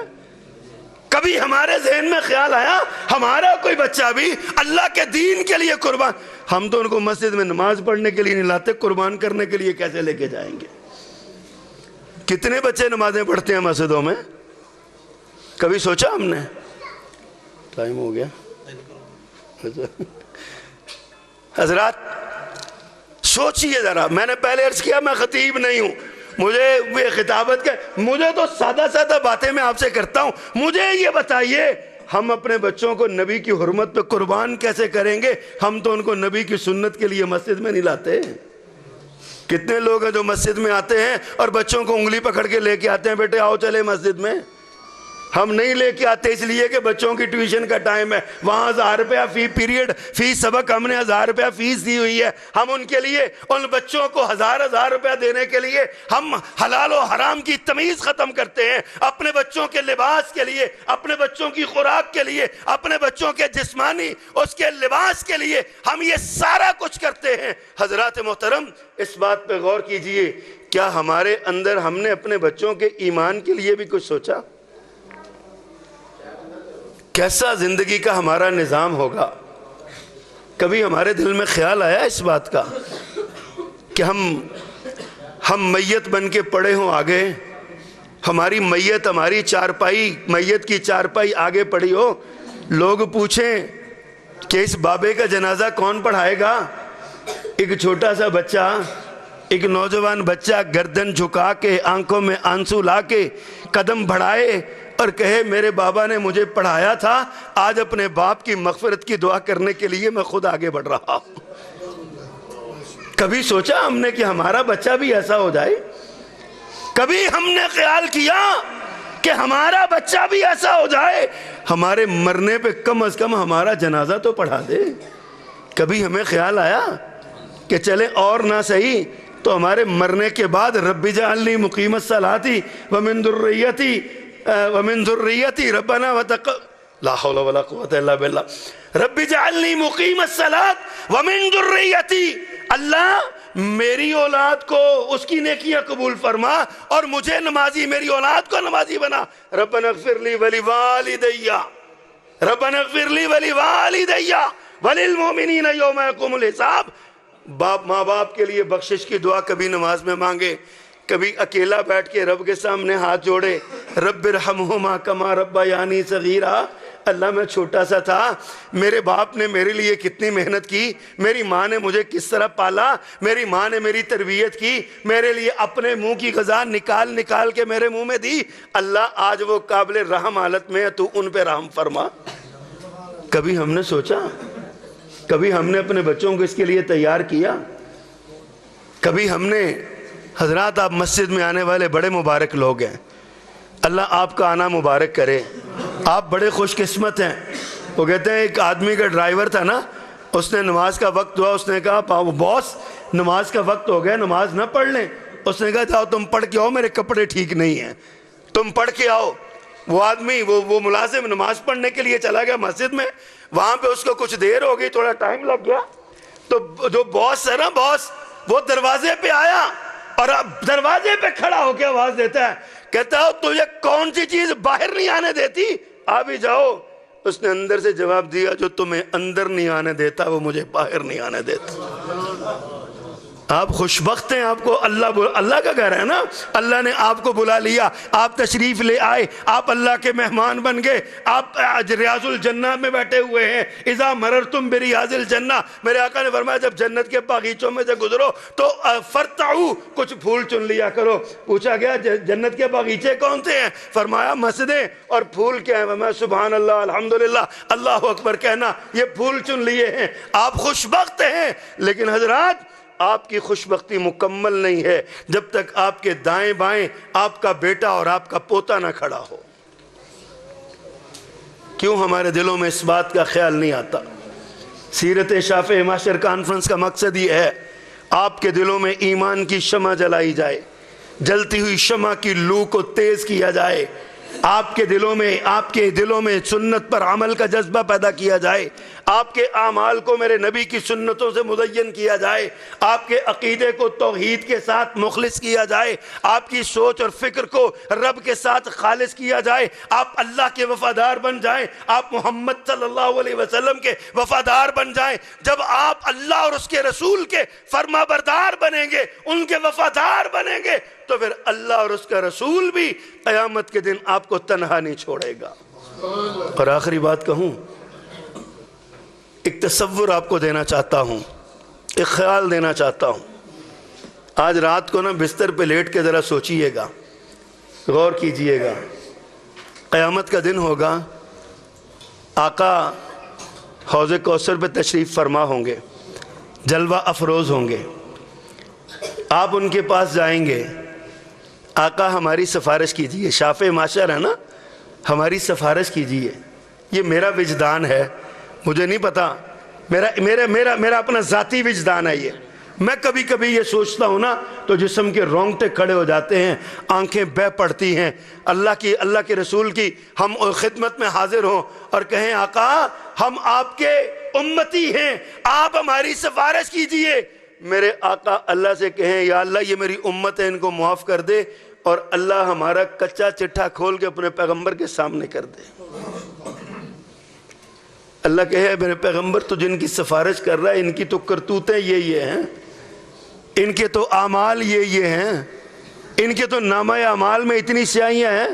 کبھی ہمارے ذہن میں خیال آیا ہمارا کوئی بچہ بھی اللہ کے دین کے لیے قربان؟ ہم تو ان کو مسجد میں نماز پڑھنے کے لیے نہیں لاتے، قربان کرنے کے لیے کیسے لے کے جائیں گے؟ کتنے بچے نمازیں پڑھتے ہیں مسجدوں میں؟ کبھی سوچا ہم نے؟ ٹائم ہو گیا۔ حضرات سوچئے ذرا، میں نے پہلے عرض کیا میں خطیب نہیں ہوں، مجھے خطابت کا مجھے تو سادہ سادہ باتیں میں آپ سے کرتا ہوں، مجھے یہ بتائیے ہم اپنے بچوں کو نبی کی حرمت پہ قربان کیسے کریں گے؟ ہم تو ان کو نبی کی سنت کے لیے مسجد میں نہیں لاتے۔ کتنے لوگ ہیں جو مسجد میں آتے ہیں اور بچوں کو انگلی پکڑ کے لے کے آتے ہیں، بیٹے آؤ چلے مسجد میں۔ ہم نہیں لے کے آتے اس لیے کہ بچوں کی ٹیوشن کا ٹائم ہے، وہاں 1000 روپیہ فی پیریڈ فی سبق ہم نے 1000 روپیہ فیس دی ہوئی ہے، ہم ان کے لیے ان بچوں کو 1000 روپیہ دینے کے لیے ہم حلال و حرام کی تمیز ختم کرتے ہیں، اپنے بچوں کے لباس کے لیے، اپنے بچوں کی خوراک کے لیے، اپنے بچوں کے جسمانی اس کے لباس کے لیے ہم یہ سارا کچھ کرتے ہیں۔ حضرات محترم اس بات پہ غور کیجئے، کیا ہمارے اندر ہم نے اپنے بچوں کے ایمان کے لیے بھی کچھ سوچا؟ کیسا زندگی کا ہمارا نظام ہوگا؟ کبھی ہمارے دل میں خیال آیا اس بات کا کہ ہم میت بن کے پڑے ہوں آگے، ہماری میت ہماری چارپائی میت کی چارپائی آگے پڑی ہو، لوگ پوچھیں کہ اس بابے کا جنازہ کون پڑھائے گا؟ ایک چھوٹا سا بچہ، ایک نوجوان بچہ گردن جھکا کے آنکھوں میں آنسو لا کے قدم بڑھائے اور کہے میرے بابا نے مجھے پڑھایا تھا، آج اپنے باپ کی مغفرت کی دعا کرنے کے لیے میں خود آگے بڑھ رہا ہوں۔ کبھی سوچا ہم نے کہ ہمارا بچہ بھی ایسا ہو جائے؟ کبھی ہم نے خیال کیا کہ ہمارا بچہ بھی ایسا ہو جائے، ہمارے مرنے پہ کم از کم ہمارا جنازہ تو پڑھا دے؟ کبھی ہمیں خیال آیا کہ چلے اور نہ صحیح تو ہمارے مرنے کے بعد رب اجعلنی مقیم الصلاۃ ومن ذریتی ربنا لا حول ولا قوة الا باللہ، رب اجعلنی مقیم الصلاۃ ومن ذریتی، اللہ میری اولاد کو اس کی نیکیاں قبول فرما اور مجھے نمازی، میری اولاد کو نمازی بنا۔ ربنا اغفر لی ولوالدی، ربنا اغفر لی ولوالدی وللمؤمنین یوم یقوم الحساب۔ ماں باپ کے لیے بخشش کی دعا کبھی نماز میں مانگے، کبھی اکیلا بیٹھ کے رب کے سامنے ہاتھ جوڑے، رب ارحمہما کما ربیانی صغیرا، اللہ میں چھوٹا سا تھا، میرے باپ نے میرے لیے کتنی محنت کی، میری ماں نے مجھے کس طرح پالا، میری ماں نے میری تربیت کی، میرے لیے اپنے منہ کی غذا نکال نکال کے میرے منہ میں دی، اللہ آج وہ قابل رحم حالت میں ہے، تو ان پہ رحم فرما۔ کبھی ہم نے سوچا؟ کبھی ہم نے اپنے بچوں کو اس کے لیے تیار کیا؟ کبھی ہم نے، حضرات آپ مسجد میں آنے والے بڑے مبارک لوگ ہیں، اللہ آپ کا آنا مبارک کرے، آپ بڑے خوش قسمت ہیں۔ وہ کہتے ہیں ایک آدمی کا ڈرائیور تھا نا، اس نے نماز کا وقت ہوا، اس نے کہا باس نماز کا وقت ہو گیا، نماز نہ پڑھ لیں؟ اس نے کہا جاؤ تم پڑھ کے آؤ، میرے کپڑے ٹھیک نہیں ہیں۔ تم پڑھ کے آؤ۔ وہ آدمی وہ ملازم نماز پڑھنے کے لیے چلا گیا مسجد میں، وہاں پہ اس کو کچھ دیر ہو گئی، تھوڑا ٹائم لگ گیا، تو جو باس ہے نا، باس، وہ دروازے پہ آیا اور اب دروازے پہ کھڑا ہو کے آواز دیتا ہے، کہتا ہے تجھے کون سی چیز باہر نہیں آنے دیتی، آ بھی جاؤ۔ اس نے اندر سے جواب دیا، جو تمہیں اندر نہیں آنے دیتا وہ مجھے باہر نہیں آنے دیتا۔ آپ خوش بخت ہیں، آپ کو اللہ کا گھر ہے نا، اللہ نے آپ کو بلا لیا، آپ تشریف لے آئے، آپ اللہ کے مہمان بن گئے، آپ ریاض الجنہ میں بیٹھے ہوئے ہیں۔ اذا مررتم بریاض الجنہ، میرے آقا نے فرمایا جب جنت کے باغیچوں میں سے گزرو تو فرتعو، کچھ پھول چن لیا کرو۔ پوچھا گیا جنت کے باغیچے کون سے ہیں؟ فرمایا مسجدیں، اور پھول کیا ہیں؟ فرمایا سبحان اللہ، الحمدللہ، اللہ اکبر کہنا، یہ پھول چن لیے ہیں۔ آپ خوش بخت ہیں، لیکن حضرات آپ کی خوش بختی مکمل نہیں ہے جب تک آپ کے دائیں بائیں آپ کا بیٹا اور آپ کا پوتا نہ کھڑا ہو۔ کیوں ہمارے دلوں میں اس بات کا خیال نہیں آتا؟ سیرت شافع معاشر کانفرنس کا مقصد یہ ہے آپ کے دلوں میں ایمان کی شمع جلائی جائے، جلتی ہوئی شمع کی لو کو تیز کیا جائے، آپ کے دلوں میں سنت پر عمل کا جذبہ پیدا کیا جائے، آپ کے اعمال کو میرے نبی کی سنتوں سے مزین کیا جائے، آپ کے عقیدے کو توحید کے ساتھ مخلص کیا جائے، آپ کی سوچ اور فکر کو رب کے ساتھ خالص کیا جائے، آپ اللہ کے وفادار بن جائیں، آپ محمد صلی اللہ علیہ وسلم کے وفادار بن جائیں۔ جب آپ اللہ اور اس کے رسول کے فرما بردار بنیں گے، ان کے وفادار بنیں گے، تو پھر اللہ اور اس کا رسول بھی قیامت کے دن آپ کو تنہا نہیں چھوڑے گا۔ اور آخری بات کہوں، ایک تصور آپ کو دینا چاہتا ہوں، ایک خیال دینا چاہتا ہوں۔ آج رات کو نا بستر پہ لیٹ کے ذرا سوچئے گا، غور کیجئے گا، قیامت کا دن ہوگا، آقا حوض کوثر پہ تشریف فرما ہوں گے، جلوہ افروز ہوں گے، آپ ان کے پاس جائیں گے، آقا ہماری سفارش کیجئے، شافع معاشر ہے نا، ہماری سفارش کیجئے۔ یہ میرا وجدان ہے، مجھے نہیں پتا، میرا اپنا ذاتی وجدان ہے یہ۔ میں کبھی کبھی یہ سوچتا ہوں نا تو جسم کے رونگٹے کھڑے ہو جاتے ہیں، آنکھیں بہہ پڑتی ہیں۔ اللہ کے رسول کی ہم خدمت میں حاضر ہوں اور کہیں آقا ہم آپ کے امتی ہیں، آپ ہماری سفارش کیجئے۔ میرے آقا اللہ سے کہیں یا اللہ یہ میری امت ہے، ان کو معاف کر دے، اور اللہ ہمارا کچا چٹھا کھول کے اپنے پیغمبر کے سامنے کر دے۔ اللہ کہے میرے پیغمبر تو جن کی سفارش کر رہا ہے ان کی تو کرتوتیں یہ ہیں، ان کے تو اعمال یہ ہیں، ان کے تو نامہ اعمال میں اتنی سیاہیاں ہیں۔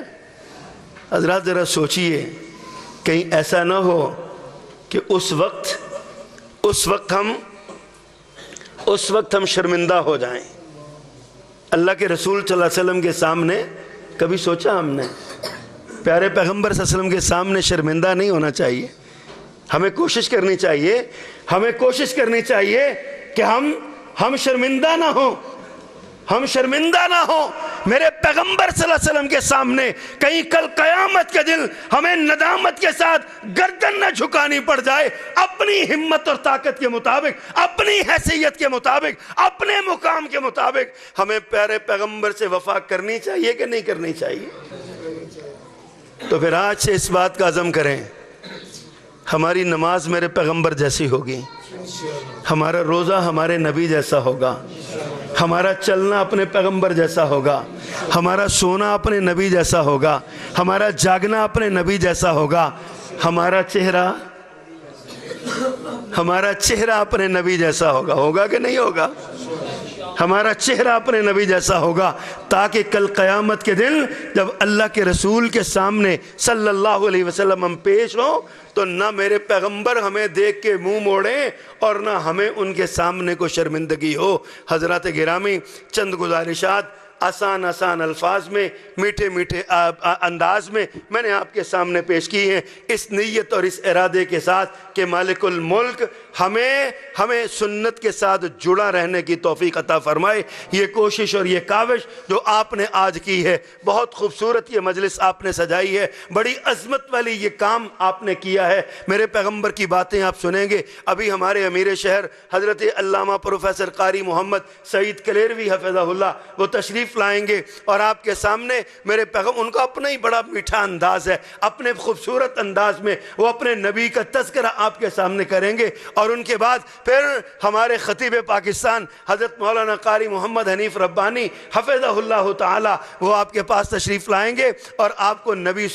حضرات ذرا سوچئے کہیں ایسا نہ ہو کہ اس وقت ہم شرمندہ ہو جائیں۔ اللہ کے رسول صلی اللہ علیہ وسلم کے سامنے کبھی سوچا ہم نے؟ پیارے پیغمبر صلی اللہ علیہ وسلم کے سامنے شرمندہ نہیں ہونا چاہیے۔ ہمیں کوشش کرنی چاہیے کہ ہم شرمندہ نہ ہوں، میرے پیغمبر صلی اللہ علیہ وسلم کے سامنے کہیں کل قیامت کے دن ہمیں ندامت کے ساتھ گردن نہ جھکانی پڑ جائے۔ اپنی ہمت اور طاقت کے مطابق، اپنی حیثیت کے مطابق، اپنے مقام کے مطابق ہمیں پیارے پیغمبر سے وفا کرنی چاہیے کہ نہیں کرنی چاہیے؟ تو پھر آج سے اس بات کا عزم کریں، ہماری نماز میرے پیغمبر جیسی ہوگی، ہمارا روزہ ہمارے نبی جیسا ہوگا، ہمارا چلنا اپنے پیغمبر جیسا ہوگا، ہمارا سونا اپنے نبی جیسا ہوگا، ہمارا جاگنا اپنے نبی جیسا ہوگا، ہمارا چہرہ اپنے نبی جیسا ہوگا کہ نہیں ہوگا؟ ہمارا چہرہ اپنے نبی جیسا ہوگا، تاکہ کل قیامت کے دن جب اللہ کے رسول کے سامنے صلی اللہ علیہ وسلم ہم پیش ہوں تو نہ میرے پیغمبر ہمیں دیکھ کے منہ موڑیں اور نہ ہمیں ان کے سامنے کو شرمندگی ہو۔ حضرات گرامی، چند گزارشات آسان الفاظ میں، میٹھے انداز میں میں نے آپ کے سامنے پیش کی ہیں، اس نیت اور اس ارادے کے ساتھ کہ مالک الملک ہمیں سنت کے ساتھ جڑا رہنے کی توفیق عطا فرمائے۔ یہ کوشش اور یہ کاوش جو آپ نے آج کی ہے، بہت خوبصورت یہ مجلس آپ نے سجائی ہے، بڑی عظمت والی یہ کام آپ نے کیا ہے۔ میرے پیغمبر کی باتیں آپ سنیں گے۔ ابھی ہمارے امیر شہر حضرت علامہ پروفیسر قاری محمد سعید کلیروی حفظہ اللہ وہ تشریف تشریف لائیں گے اور آپ کے سامنے میرے پیغمبر، ان کا اپنا ہی بڑا میٹھا انداز ہے، اپنے خوبصورت انداز میں وہ اپنے نبی کا تذکرہ آپ کے سامنے کریں گے، اور ان کے بعد پھر ہمارے خطیب پاکستان حضرت مولانا قاری محمد حنیف ربانی حفظہ اللہ تعالی وہ آپ کے پاس تشریف لائیں گے اور آپ کو نبی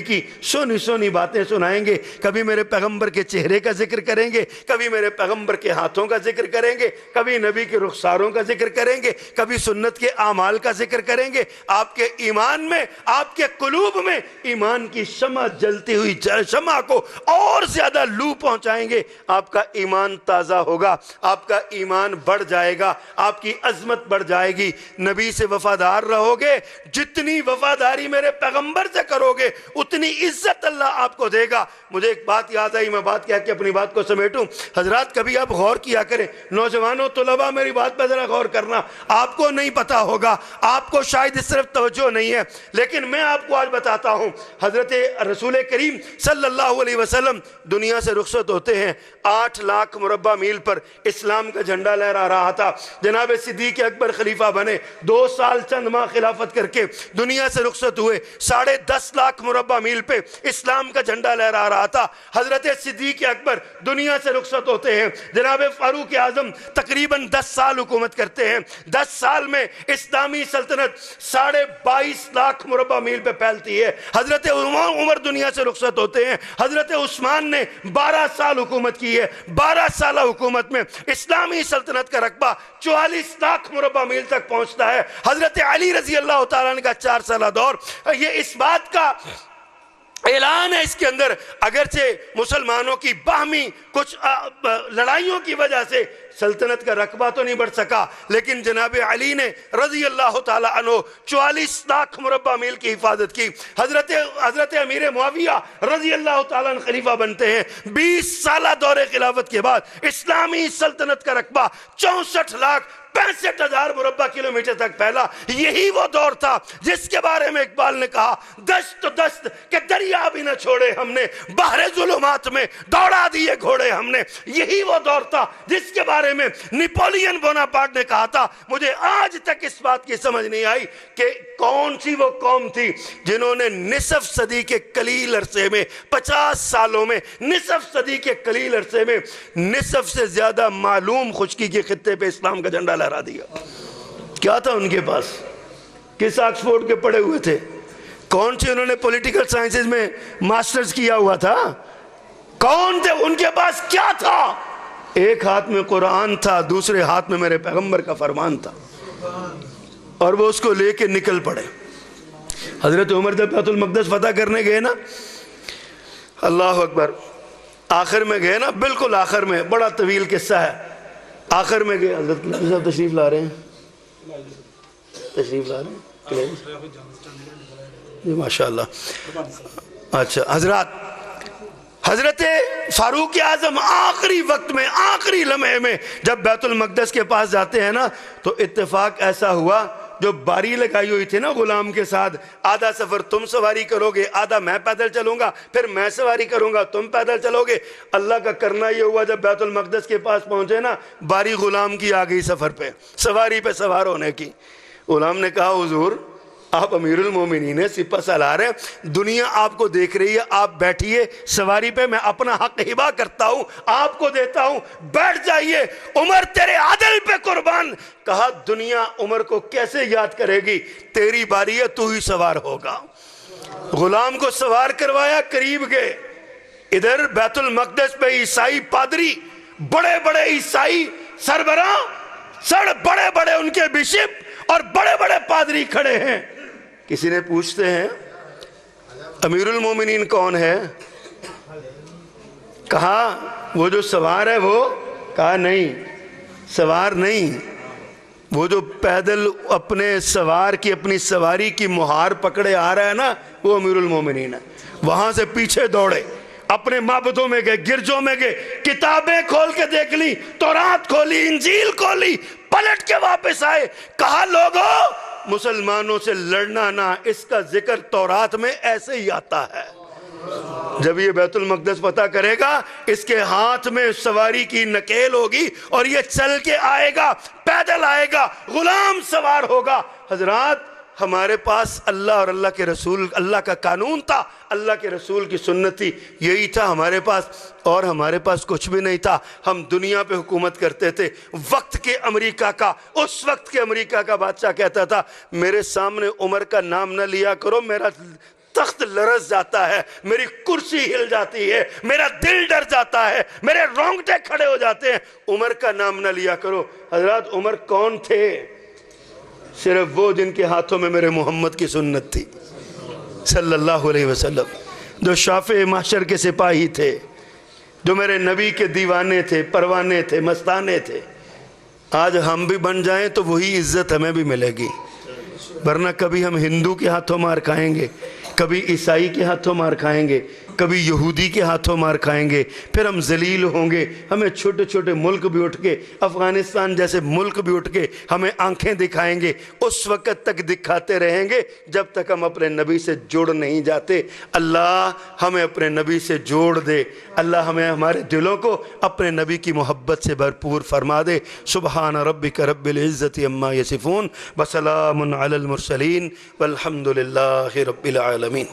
کی سونی سونی باتیں سنائیں گے، کبھی میرے پیغمبر کے چہرے کا ذکر کریں گے، کبھی میرے پیغمبر کے ہاتھوں کا ذکر کریں گے، کبھی نبی کے رخساروں کا ذکر کریں گے، کبھی سنت کے اعمال کا ذکر کریں گے، آپ کے ایمان میں، آپ کے قلوب میں ایمان کی شمع جلتی ہوئی شمع کو اور زیادہ لو پہنچائیں گے، آپ کا ایمان تازہ ہوگا، آپ کا ایمان بڑھ جائے گا، آپ کی عظمت بڑھ جائے گی، نبی سے وفادار رہو گے، جتنی وفاداری میرے پیغمبر سے کرو گے اتنی عزت اللہ آپ کو دے گا۔ مجھے ایک بات یاد آئی، میں بات کہہ کے اپنی بات کو سمیٹوں۔ حضرات کبھی آپ غور کیا کریں، نوجوانوں طلباء میری بات پہ ذرا غور کرنا، آپ کو نہیں پتا ہوگا، آپ کو شاید اس طرف توجہ نہیں ہے، لیکن میں آپ کو آج بتاتا ہوں۔ حضرت رسول کریم صلی اللہ علیہ وسلم دنیا سے رخصت ہوتے ہیں، 8 لاکھ مربع میل پر اسلام کا جھنڈا لہرا رہا تھا، جناب صدیق اکبر خلیفہ بنے، 2 سال چند ماہ خلافت کر کے دنیا سے رخصت ہوئے، 10.5 لاکھ مربع میل پہ اسلام کا جھنڈا لہرا رہا تھا۔ حضرت صدیق اکبر دنیا سے رخصت ہوتے ہیں، جناب فاروق اعظم تقریباً 10 سال حکومت کرتے ہیں، 10 سال میں اسلامی سلطنت 22.5 لاکھ مربع میل پہ پھیلتی ہے۔ حضرت عمر دنیا سے رخصت ہوتے ہیں، حضرت عثمان نے 12 سال حکومت کی ہے، 12 سالہ حکومت میں اسلامی سلطنت کا رقبہ 44 لاکھ مربع میل تک پہنچتا ہے۔ حضرت علی رضی اللہ تعالیٰ عنہ کا 4 سالہ دور، یہ اس بات کا اعلان ہے اس کے اندر، اگرچہ مسلمانوں کی باہمی کچھ لڑائیوں کی وجہ سے سلطنت کا رقبہ تو نہیں بڑھ سکا، لیکن جناب علی نے رضی اللہ تعالیٰ عنہ 44 لاکھ مربع میل کی حفاظت کی۔ حضرت امیر معاویہ رضی اللہ تعالیٰ عنہ خلیفہ بنتے ہیں، 20 سالہ دور خلافت کے بعد اسلامی سلطنت کا رقبہ 64,65,000 مربع کلومیٹر تک پھیلا۔ یہی وہ دور تھا جس کے بارے میں اقبال نے کہا، دشت دشت کہ دریا بھی نہ چھوڑے ہم نے، بحر ظلمات میں دوڑا دیے گھوڑے ہم نے۔ یہی وہ دور تھا جس کے بارے میں نیپولین بوناپارٹ نے کہا تھا۔ مجھے آج تک اس بات کی سمجھ نہیں آئی کہ کون سی وہ قوم تھی جنہوں نے نصف صدی کے قلیل عرصے میں، 50 سالوں میں، نصف صدی کے قلیل عرصے میں نصف سے زیادہ معلوم خشکی کے خطے پہ اسلام کا جھنڈا لہرا دیا۔ کیا تھا ان کے پاس؟ کس آکسفورڈ کے پڑھے ہوئے تھے؟ کون سے انہوں نے پولیٹیکل سائنسز میں ماسٹرز کیا ہوا تھا؟ کون تھے؟ ان کے پاس کیا تھا؟ ایک ہاتھ میں قرآن تھا، دوسرے ہاتھ میں میرے پیغمبر کا فرمان تھا، اور وہ اس کو لے کے نکل پڑے۔ حضرت عمر جب بیت المقدس فتح کرنے گئے نا، اللہ اکبر، آخر میں گئے نا، بالکل آخر میں، بڑا طویل قصہ ہے، آخر میں گئے۔ حضرت صاحب تشریف لا رہے ہیں، تشریف لا رہے ہیں جی، ماشاءاللہ۔ اچھا حضرت فاروق اعظم آخری وقت میں، آخری لمحے میں جب بیت المقدس کے پاس جاتے ہیں نا، تو اتفاق ایسا ہوا، جو باری لگائی ہوئی تھی نا غلام کے ساتھ، آدھا سفر تم سواری کرو گے، آدھا میں پیدل چلوں گا، پھر میں سواری کروں گا، تم پیدل چلو گے۔ اللہ کا کرنا یہ ہوا، جب بیت المقدس کے پاس پہنچے نا، باری غلام کی آ گئی سفر پہ، سواری پہ سوار ہونے کی۔ غلام نے کہا، حضور آپ امیر المومنین ہیں، سپہ سالار ہیں، دنیا آپ کو دیکھ رہی ہے، آپ بیٹھیے سواری پہ، میں اپنا حق ہبہ کرتا ہوں، آپ کو دیتا ہوں، بیٹھ جائیے، عمر تیرے عدل پہ قربان۔ کہا، دنیا عمر کو کیسے یاد کرے گی؟ تیری باری ہے، تو ہی سوار ہوگا۔ غلام کو سوار کروایا، قریب گئے، ادھر بیت المقدس پہ عیسائی پادری، بڑے بڑے عیسائی سربراہ، بڑے بڑے ان کے بشپ اور بڑے بڑے پادری کھڑے ہیں۔ کسی نے پوچھتے ہیں، امیر المومنین کون ہے؟ کہا، وہ جو سوار ہے وہ؟ کہا، نہیں، سوار نہیں، وہ جو پیدل اپنے سوار کی، اپنی سواری کی مہار پکڑے آ رہا ہے نا، وہ امیر المومنین ہے۔ وہاں سے پیچھے دوڑے، اپنے معبدوں میں گئے، گرجوں میں گئے، کتابیں کھول کے دیکھ لی، تورات کھولی، انجیل کھولی، پلٹ کے واپس آئے۔ کہا، لوگو مسلمانوں سے لڑنا نہ، اس کا ذکر تورات میں ایسے ہی آتا ہے۔ جب یہ بیت المقدس فتح کرے گا، اس کے ہاتھ میں سواری کی نکیل ہوگی اور یہ چل کے آئے گا، پیدل آئے گا، غلام سوار ہوگا۔ حضرات ہمارے پاس اللہ اور اللہ کے رسول، اللہ کا قانون تھا، اللہ کے رسول کی سنت تھی، یہی تھا ہمارے پاس، اور ہمارے پاس کچھ بھی نہیں تھا۔ ہم دنیا پہ حکومت کرتے تھے۔ وقت کے امریکہ کا، اس وقت کے امریکہ کا بادشاہ کہتا تھا میرے سامنے عمر کا نام نہ لیا کرو، میرا تخت لرز جاتا ہے، میری کرسی ہل جاتی ہے، میرا دل ڈر جاتا ہے، میرے رونگٹے کھڑے ہو جاتے ہیں، عمر کا نام نہ لیا کرو۔ حضرات عمر کون تھے؟ صرف وہ جن کے ہاتھوں میں میرے محمد کی سنت تھی صلی اللہ علیہ وسلم، جو شافع محشر کے سپاہی تھے، جو میرے نبی کے دیوانے تھے، پروانے تھے، مستانے تھے۔ آج ہم بھی بن جائیں تو وہی عزت ہمیں بھی ملے گی، ورنہ کبھی ہم ہندو کے ہاتھوں مار کھائیں گے، کبھی عیسائی کے ہاتھوں مار کھائیں گے، کبھی یہودی کے ہاتھوں مار کھائیں گے، پھر ہم ذلیل ہوں گے۔ ہمیں چھوٹے چھوٹے ملک بھی اٹھ کے، افغانستان جیسے ملک بھی اٹھ کے ہمیں آنکھیں دکھائیں گے، اس وقت تک دکھاتے رہیں گے جب تک ہم اپنے نبی سے جڑ نہیں جاتے۔ اللہ ہمیں اپنے نبی سے جوڑ دے، اللہ ہمیں ہمارے دلوں کو اپنے نبی کی محبت سے بھرپور فرما دے۔ سبحان ربک رب العزت عما یصفون وسلام علی المرسلین والحمد للہ رب العالمین۔